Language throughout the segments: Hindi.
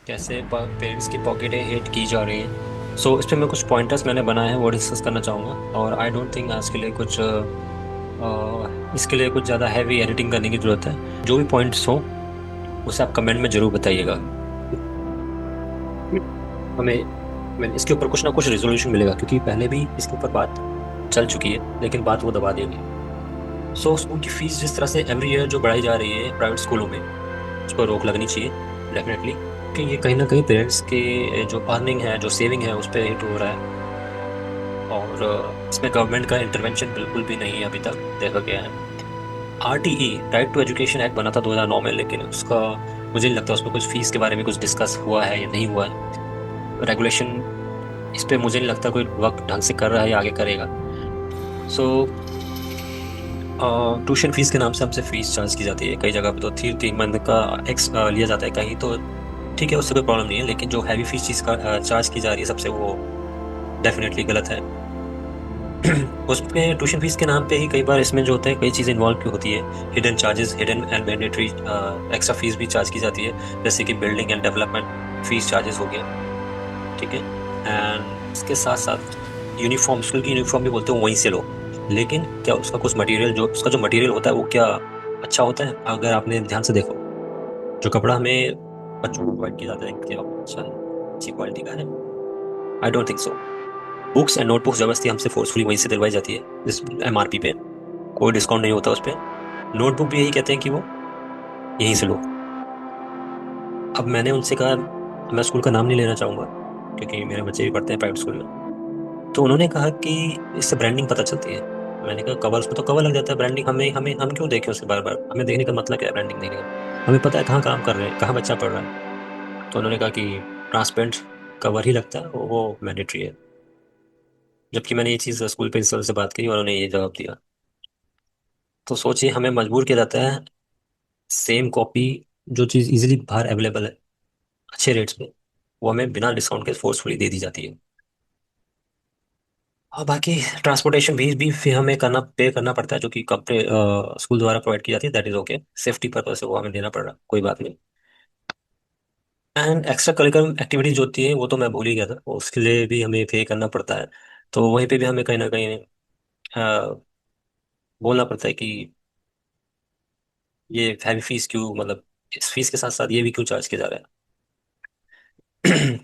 कैसे पेरेंट्स की पॉकेटें हिट की जा रही हैं। इस पे मैं कुछ पॉइंटर्स मैंने बनाए हैं वो डिस्कस करना चाहूँगा। और आई डोंट थिंक आज के लिए कुछ इसके लिए कुछ ज़्यादा हैवी एडिटिंग करने की ज़रूरत है। जो भी पॉइंट्स हो उसे आप कमेंट में ज़रूर बताइएगा। हमें हमें इसके ऊपर कुछ ना कुछ रेजोल्यूशन मिलेगा, क्योंकि पहले भी इसके ऊपर बात चल चुकी है लेकिन बात वो दबा दी गई। स्कूल की फीस जिस तरह से एवरी ईयर जो बढ़ाई जा रही है प्राइवेट स्कूलों में, उस पर रोक लगनी चाहिए डेफिनेटली, कि ये कहीं ना कहीं पेरेंट्स के जो अर्निंग है, जो सेविंग है, उस पर हिट हो रहा है। और इसमें गवर्नमेंट का इंटरवेंशन बिल्कुल भी नहीं है अभी तक देखा गया है। RTE, right to education act बना था 2009 में, लेकिन उसका मुझे नहीं लगता उसमें कुछ फीस के बारे में कुछ डिस्कस हुआ है या नहीं हुआ है। रेगुलेशन इस पे मुझे नहीं लगता कोई वर्क ढंग से कर रहा है या आगे करेगा। सो ट्यूशन फीस के नाम से हमसे फीस चार्ज की जाती है कई जगह पे, तो 3 मंथ का एक्स लिया जाता है कहीं तो। ठीक है, उससे कोई प्रॉब्लम नहीं है, लेकिन जो हैवी फीस चीज का चार्ज की जा रही है सबसे, वो डेफिनेटली गलत है। उसमें ट्यूशन फीस के नाम पे ही कई बार इसमें जो होता है कई चीज़ें इन्वॉल्व क्यों होती है। Hidden charges, hidden and mandatory extra fees भी चार्ज की जाती है, जैसे कि building and development fees charges हो गया। ठीक है। एंड इसके साथ साथ यूनिफॉर्म, स्कूल की यूनिफॉर्म भी बोलते हो वहीं से लो, लेकिन क्या उसका कुछ मटेरियल, जो उसका जो मटेरियल होता है वो क्या अच्छा होता है? अगर आपने ध्यान से देखो, जो कपड़ा हमें बच्चों को प्रोवाइड किया जाता है, क्या वो अच्छा है, अच्छी क्वालिटी का है? I don't think so. Books and notebooks जबरदस्ती हमसे फोर्सफुली वहीं से दिलवाई जाती है, जिस एमआरपी पे कोई डिस्काउंट नहीं होता उस पे। नोटबुक भी यही कहते हैं कि वो यहीं से लो। अब मैंने उनसे कहा, मैं स्कूल का नाम नहीं लेना चाहूंगा क्योंकि मेरे बच्चे भी पढ़ते हैं प्राइवेट स्कूल में, तो उन्होंने कहा कि इससे ब्रांडिंग पता चलती है। मैंने कहा कवर, उसमें तो कवर लग जाता है, ब्रांडिंग हमें हमें हम क्यों देखें उसे बार बार? हमें देखने का मतलब क्या है ब्रांडिंग देखने का? हमें पता है कहाँ काम कर रहे हैं, कहाँ बच्चा पढ़ रहा है। तो उन्होंने कहा कि ट्रांसपेरेंट कवर ही लगता है, वो मैंडेटरी है। जबकि मैंने ये चीज़ स्कूल प्रिंसिपल से बात की और उन्होंने ये जवाब दिया। तो सोचिए, हमें मजबूर किया जाता है सेम कॉपी, जो चीज़ इजीली बाहर अवेलेबल है अच्छे रेट्स पे, वो हमें बिना डिस्काउंट के फोर्सफुली दे दी जाती है। और बाकी ट्रांसपोर्टेशन भी फिर हमें पे करना पड़ता है, जो कि कंपनी स्कूल द्वारा प्रोवाइड की जाती है, that is okay. Safety purpose से वो हमें देना पड़ रहा, कोई बात नहीं। एंड एक्स्ट्रा करिकुलम एक्टिविटीज जो होती है वो तो मैं भूल ही गया था, उसके लिए भी हमें पे करना पड़ता है। तो वहीं पे भी हमें कहीं ना कहीं अ, बोलना पड़ता है कि ये हैवी फीस क्यों, मतलब इस फीस के साथ साथ ये भी क्यों चार्ज किया जा रहा है।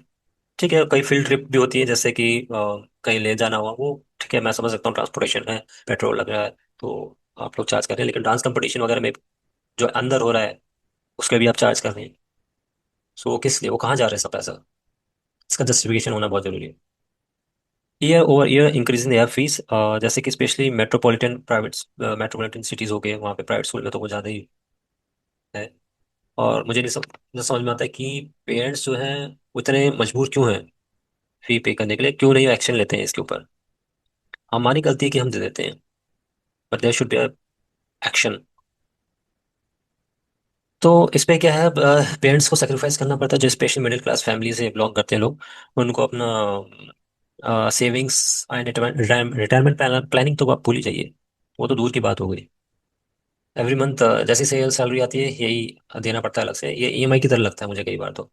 ठीक है, कई फील्ड ट्रिप भी होती है, जैसे कि कहीं ले जाना हुआ, वो ठीक है, मैं समझ सकता हूँ, ट्रांसपोर्टेशन है, पेट्रोल लग रहा है, तो आप लोग चार्ज कर रहे हैं। लेकिन डांस कंपटीशन वगैरह में जो अंदर हो रहा है उसके भी आप चार्ज कर रहे हैं। सो वो किस लिए, वो कहाँ जा रहा है सब पैसा? इसका जस्टिफिकेशन होना बहुत जरूरी है। Year over year increase in air fees, जैसे कि स्पेशली मेट्रोपॉलिटन सिटीज हो गए, वहाँ पे प्राइवेट स्कूल में तो वो ज़्यादा ही है। और मुझे नहीं समझ में आता है कि पेरेंट्स जो हैं वो इतने मजबूर क्यों हैं फी पे करने के लिए, क्यों नहीं एक्शन लेते हैं इसके ऊपर? हमारी गलती है कि हम दे देते हैं, but there should be action. तो इसमें क्या है, पेरेंट्स को सेक्रीफाइस करना पड़ता है, जो स्पेशल मिडिल क्लास फैमिली से बिलोंग करते हैं लोग, उनको अपना सेविंग्स एंड रिटायरमेंट प्लानिंग तो आप भूल ही जाइए, वो तो दूर की बात हो गई। एवरी मंथ जैसी से सैलरी आती है यही देना पड़ता है अलग से, ये ईएमआई की तरह लगता है मुझे कई बार तो।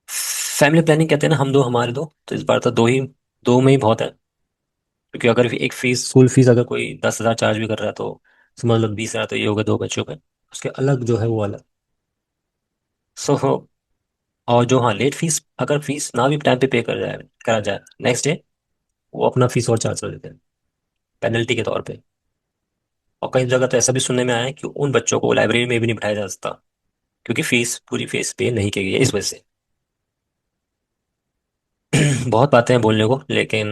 फैमिली प्लानिंग कहते हैं ना, हम दो हमारे दो, तो इस बार तो दो ही, दो में ही बहुत है। क्योंकि अगर एक फीस, स्कूल फीस अगर कोई 10,000 चार्ज भी कर रहा है, तो समझ लो 20,000 तो ये हो गए दो बच्चों पे, उसके अलग जो है वो अलग। सो और जो, हाँ, लेट फीस, अगर फीस ना भी टाइम पे करा जाए नेक्स्ट डे, वो अपना फीस और चार्ज कर देते हैं पेनल्टी के तौर पे। और कई जगह तो ऐसा भी सुनने में आया है कि उन बच्चों को लाइब्रेरी में भी नहीं बिठाया जा सकता, क्योंकि फीस, पूरी फीस पे नहीं की गई है इस वजह से। बहुत बातें हैं बोलने को, लेकिन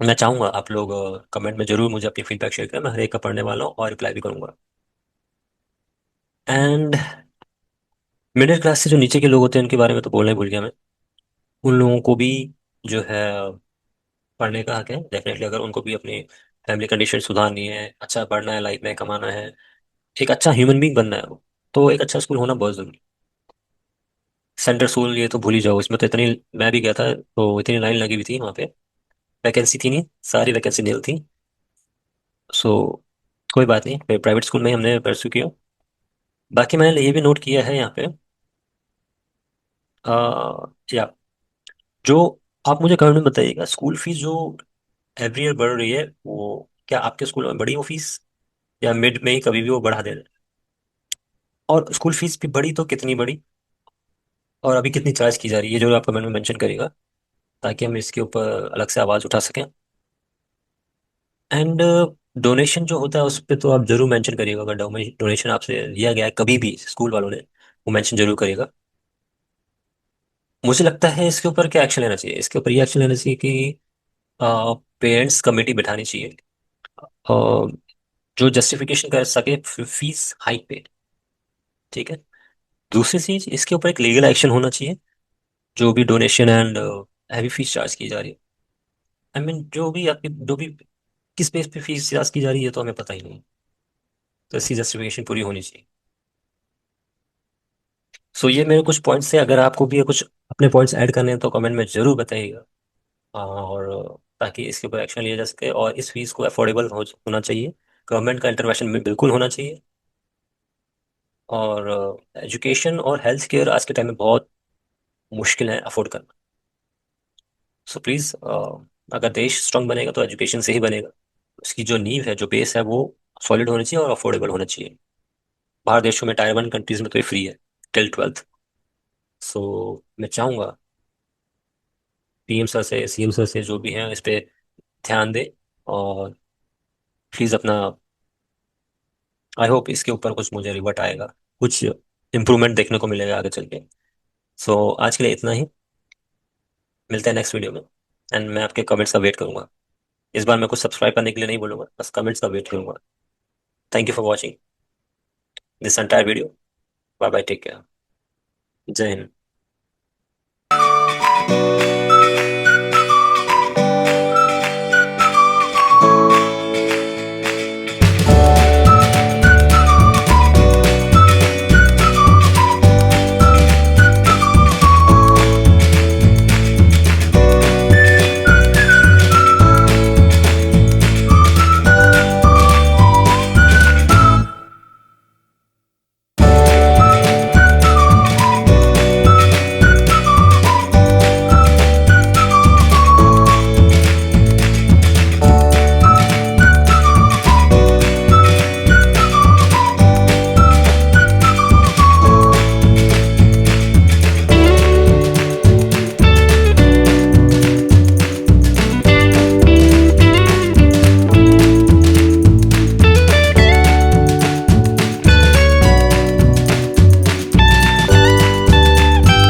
मैं चाहूंगा आप लोग कमेंट में जरूर मुझे अपनी फीडबैक शेयर करें, मैं हर एक का पढ़ने वाला हूँ और रिप्लाई भी करूंगा। एंड मिडिल क्लास से जो नीचे के लोग होते हैं उनके बारे में तो बोलना ही भूल गया मैं। उन लोगों को भी जो है पढ़ने का हक है डेफिनेटली, अगर उनको भी अपनी फैमिली कंडीशन सुधारनी है, अच्छा पढ़ना है, लाइफ में कमाना है, एक अच्छा ह्यूमन बीइंग बनना है वो, तो एक अच्छा स्कूल होना बहुत जरूरी है। सेंट्रल स्कूल ये तो भूल ही जाओ, इसमें तो इतनी, मैं भी गया था तो इतनी लाइन लगी हुई थी वहाँ पे, वैकेंसी थी नहीं, सारी वैकेंसी निल थी। सो कोई बात नहीं, प्राइवेट स्कूल में ही हमने परस्यू किया। बाकी मैंने ये भी नोट किया है यहाँ पे या जो आप मुझे कमेंट में बताइएगा, स्कूल फीस जो एवरी ईयर बढ़ रही है, वो क्या आपके स्कूल में बढ़ी वो फीस, या मिड में ही कभी भी वो बढ़ा दे रहे हैं? और स्कूल फीस भी बढ़ी तो कितनी बढ़ी, और अभी कितनी चार्ज की जा रही है, जो आप कमेंट में मेंशन करेगा, ताकि हम इसके ऊपर अलग से आवाज उठा सकें। एंड डोनेशन जो होता है उस पर तो आप जरूर मेंशन करिएगा, अगर डोनेशन आपसे लिया गया है कभी भी स्कूल वालों ने, वो मेंशन जरूर करिएगा। मुझे लगता है इसके ऊपर क्या एक्शन लेना चाहिए, इसके ऊपर ये एक्शन लेना चाहिए कि पेरेंट्स कमेटी बिठानी चाहिए, अ, जो जस्टिफिकेशन कर सके फीस हाइक पे। ठीक है। दूसरी चीज, इसके ऊपर एक लीगल एक्शन होना चाहिए, जो भी donation and heavy fees charge की जा रही है। आई मीन जो भी आपकी, जो भी किस बेस पे फीस चार्ज की जा रही है तो हमें पता ही नहीं, तो इसकी जस्टिफिकेशन पूरी होनी चाहिए। सो ये मेरे कुछ पॉइंट्स थे, अगर आपको भी कुछ अपने पॉइंट्स ऐड करने हैं तो कमेंट में जरूर बताइएगा। और ताकि इसके ऊपर एक्शन लिया जा सके, और इस फीस को अफोर्डेबल होना चाहिए, गवर्नमेंट का इंटरवेंशन में बिल्कुल होना चाहिए। और एजुकेशन और हेल्थ केयर आज के टाइम में बहुत मुश्किल है अफोर्ड करना। सो प्लीज़, अगर देश स्ट्रांग बनेगा तो एजुकेशन से ही बनेगा। उसकी जो नींव है, जो बेस है, वो सॉलिड होनी चाहिए और अफोर्डेबल होना चाहिए। बाहर देशों में, टायर वन कंट्रीज में तो ये फ्री है टिल 12th। सो मैं चाहूँगा पीएम सर से, सीएम सर से, जो भी हैं, इस पे ध्यान दे। और प्लीज़ अपना, आई होप इसके ऊपर कुछ मुझे रिवर्ट आएगा, कुछ इम्प्रूवमेंट देखने को मिलेगा आगे चल के। सो आज के लिए इतना ही, मिलते हैं नेक्स्ट वीडियो में। एंड मैं आपके कमेंट्स का वेट करूंगा। इस बार मैं कुछ सब्सक्राइब करने के लिए नहीं बोलूंगा, बस कमेंट्स का वेट करूंगा। Thank you for watching this entire video. Bye bye, take care. जय हिंद।